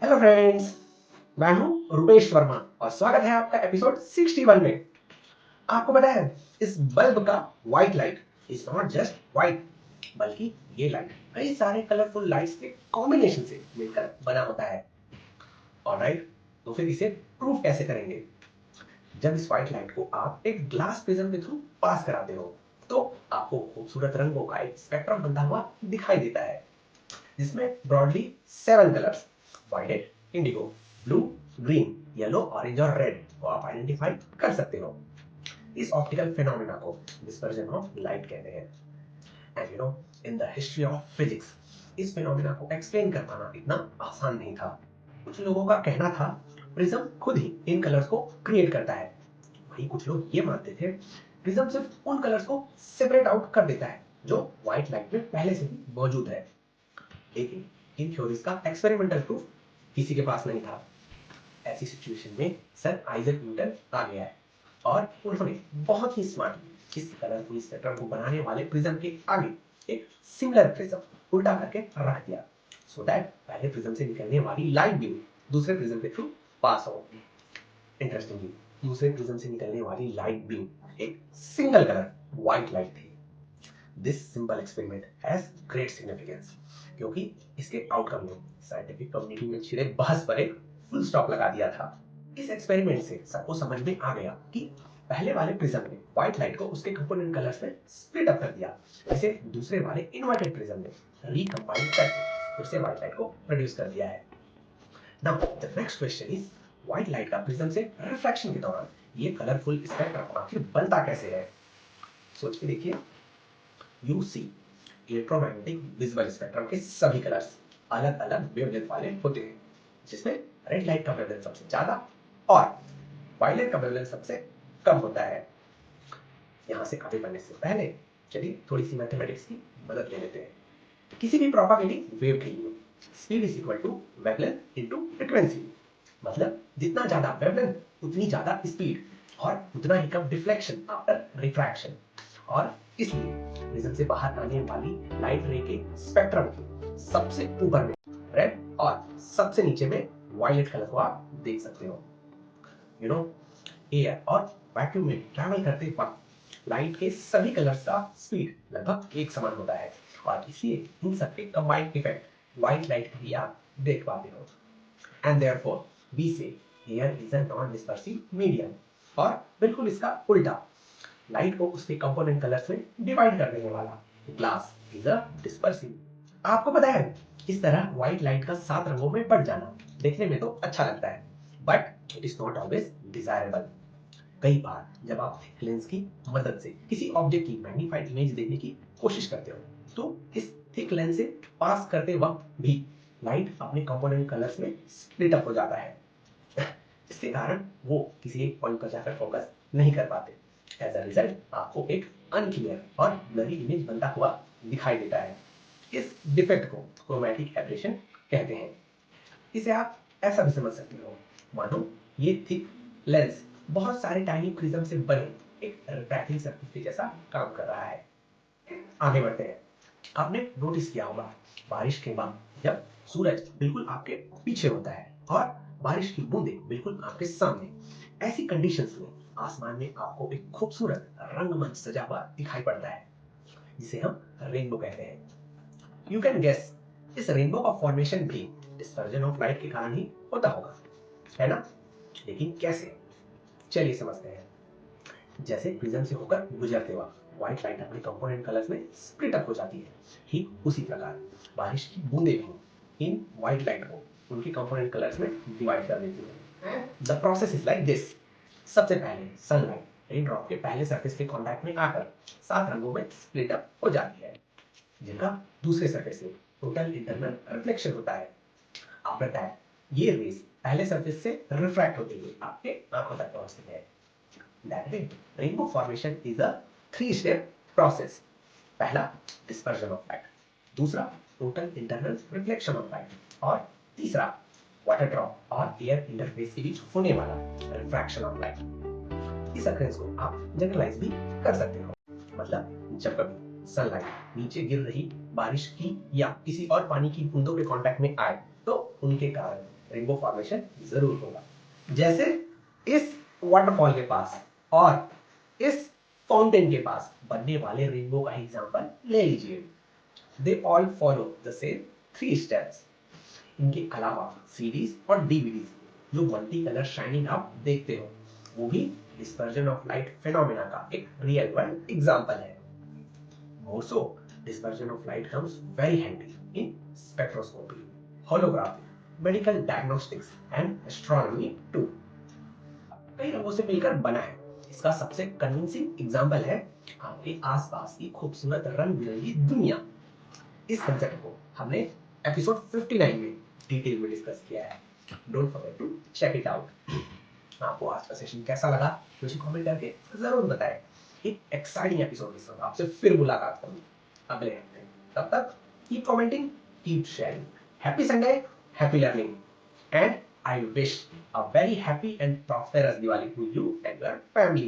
Hello friends, मैं हूं रुपेश वर्मा और स्वागत है आपका एपिसोड 61 में। आपको पता है इस बल्ब का white light is not just white, बल्कि ये लाइट कई सारे कलरफुल लाइट्स के कॉम्बिनेशन से मिलकर बना होता है। ऑलराइट, तो फिर इसे प्रूफ कैसे करेंगे? जब इस व्हाइट लाइट को आप एक ग्लास प्रिज्म के थ्रू पास कराते हो तो आपको खूबसूरत रंगों का एक स्पेक्ट्रम बनता हुआ दिखाई देता है, जिसमें broadly 7 colours violet, indigo, blue, green, yellow, orange और रेड को आप आइडेंटिफाई कर सकते हो। इस ऑप्टिकल फिनोमेना को डिस्पर्जन ऑफ लाइट कहते हैं। And in the history of physics इस फिनोमेना को एक्सप्लेन कर पाना इतना आसान नहीं था। कुछ लोगों का कहना था प्रिज्म खुद ही इन कलर्स को क्रिएट करता है, वहीं कुछ लोग ये मानते थे प्रिज्म सिर्फ उन कलर्स को सेपरेट आउट कर देता है जो व्हाइट लाइट में पहले से ही मौजूद है। लेकिन इन थ्योरीज का एक्सपेरिमेंटल प्रूफ किसी के पास नहीं था। ऐसी सिचुएशन में सर आइजैक न्यूटन आ गया है और उन्होंने बहुत ही स्मार्टली इस कलरफुल स्पेक्ट्रम को बनाने वाले प्रिज्म के आगे एक सिमिलर प्रिज्म उल्टा करके रख दिया, सो दैट पहले प्रिज्म से निकलने वाली लाइट बीम दूसरे प्रिज्म के थ्रू पास हो। इंटरेस्टिंगली दूसरे प्रिज्म से निकलने वाली लाइट बीम एक सिंगल कलर व्हाइट लाइट थी। This simple experiment has great significance, क्योंकि इसके आउटकम ने साइंटिफिक कम्युनिटी में छिड़े बहस पर एक फुल स्टॉप लगा दिया था। इस एक्सपेरिमेंट से सबको समझ में आ गया कि पहले वाले प्रिज्म ने व्हाइट लाइट को उसके कंपोनेंट कलर्स में स्प्लिट अप कर दिया, इसे दूसरे वाले इन्वर्टेड प्रिज्म ने रिकंबाइन करके फिर से व्हाइट लाइट को प्रोड्यूस कर दिया है। Now the next question is, white light का प्रिज्म से रिफ्लेक्शन के दौरान ये कलरफुल स्पेक्ट्रम आखिर बनता कैसे है? सोच के देखिए। You see electromagnetic visible spectrum के सभी कलर्स अलग अलग वेवलेंथ वाले होते हैं, जिसमें रेड लाइट का वेवलेंथ सबसे ज्यादा और वायलेट का वेवलेंथ सबसे कम होता है। यहाँ से आगे बढ़ने से पहले चलिए थोड़ी सी मैथमेटिक्स की मदद ले लेते हैं। किसी भी प्रोपागेटिंग वेव के लिए speed is equal to wavelength into frequency, मतलब जितना ज्यादा वेवलेंथ उतनी ज्यादा स्पीड और उतना ही कम डिफ्लेक्शन आफ्टर रिफ्रैक्शन। और इसलिए प्रिज्म से बाहर आने वाली लाइट रे के स्पेक्ट्रम के सबसे ऊपर में रेड और सबसे नीचे में वायलेट कलर को आप देख सकते हो। एयर और वैक्यूम में ट्रैवल करते वक्त लाइट के सभी कलर्स का स्पीड लगभग एक समान होता है और इसलिए इन सबके कंबाइंड इफेक्ट व्हाइट लाइट भी आप देख पाते हो। एंड देयरफॉर वी से air is a non dispersive medium, और बिल्कुल इसका उल्टा, लाइट को उसके कंपोनेंट कलर्स में डिवाइड कर देने वाला ग्लास इज अ डिस्पर्सिव। आपको पता है इस तरह व्हाइट लाइट का 7 रंगों में बढ़ जाना देखने में तो अच्छा लगता है, but it is not always desirable. कई बार जब आप थिक लेंस की मदद से किसी ऑब्जेक्ट की मैग्नीफाइड इमेज देखने की कोशिश करते हो तो इस थिक लेंस से पास करते वक्त भी लाइट अपने कंपोनेंट कलर्स में स्प्लिट अप हो जाता है। इसके कारण वो किसी एक पॉइंट पर जाकर फोकस नहीं कर पाते। एज अ रिजल्ट आपको एक अनक्लियर और ब्लरी इमेज बनता हुआ दिखाई देता है। इस डिफेक्ट को क्रोमैटिक एब्रेशन कहते हैं। इसे आप ऐसा भी समझ सकते हो, मानो ये थिक लेंस बहुत सारे टाइनी प्रिज्म से बने एक रिफ्रैक्टिंग सर्किट के जैसा काम कर रहा है। आगे बढ़ते हैं। आपने नोटिस किया होगा बारिश के बाद जब सूरज बिल्कुल आपके पीछे होता है और बारिश की बूंदें बिल्कुल आपके सामने, ऐसी कंडीशंस में आसमान में आपको एक खूबसूरत रंगमंच सजा हुआ दिखाई पड़ता है, जिसे हम रेनबो कहते हैं। यू कैन गेस इस रेनबो का फॉर्मेशन भी डिस्पर्जन ऑफ लाइट के कारण ही होता होगा, है ना? लेकिन कैसे, चलिए समझते हैं। जैसे प्रिज्म से होकर गुजरते वक्त व्हाइट लाइट अपने कंपोनेंट कलर्स में स्प्लिट अप हो जाती है, ठीक उसी प्रकार बारिश की बूंदें भी इन व्हाइट लाइट को उनके कंपोनेंट कलर्स में डिवाइड कर देती है। The process is like this. सबसे पहले सनलाइट रेन ड्रॉप के पहले सरफेस के कांटेक्ट में आकर 7 रंगों में स्प्लिट अप हो जाती है, जिनका दूसरे सरफेस में टोटल इंटरनल रिफ्लेक्शन होता है। आफ्टर दैट ये रेज पहले सरफेस से रिफ्रैक्ट होते हुए आपके आंखों तक पहुंचती है। That way, rainbow formation is a 3-step process. पहला dispersion of light, दूसरा total internal reflection of light, और तीसरा water drop और air interface के बीच होने वाला refraction of light। इस occurrence को आप generalize भी कर सकते हो, मतलब जब कभी सनलाइट नीचे गिर रही बारिश की या किसी और पानी की बूंदों के कांटेक्ट में आए तो उनके कारण रेनबो फॉर्मेशन जरूर होगा। जैसे इस वाटरफॉल के पास और इस फाउंटेन के पास बनने वाले रेनबो का एग्जांपल ले लीजिए। They all follow the same 3 steps. इनके अलावा सीडीज और डीवीडीज जो मल्टी कलर शाइनिंग आप देखते हो, वो भी डिस्पर्जन ऑफ लाइट फिनोमेना का एक रियल वर्ल्ड एग्जांपल है। Also, dispersion of light comes very handy in spectroscopy, holography, medical diagnostics and astronomy too. कई रंगों से मिलकर बना है। इसका सबसे कन्विंसिंग एग्जांपल है आपके आसपास की खूबसूरत रंग बिरंगी दुनिया। इस कंसेप्ट को हमने एपिसोड 59 में डिटेल में डिस्कस किया है। Don't forget to check it out. आपको आज का सेशन कैसा लगा मुझे कमेंट करके जरूर बताएं। एक एक्साइटिंग एपिसोड के साथ आपसे फिर मुलाकात करूंगी अगले हफ्ते। तब तक keep commenting, keep sharing. Happy Sunday, happy learning, and I wish a very happy and prosperous Diwali to you and your family.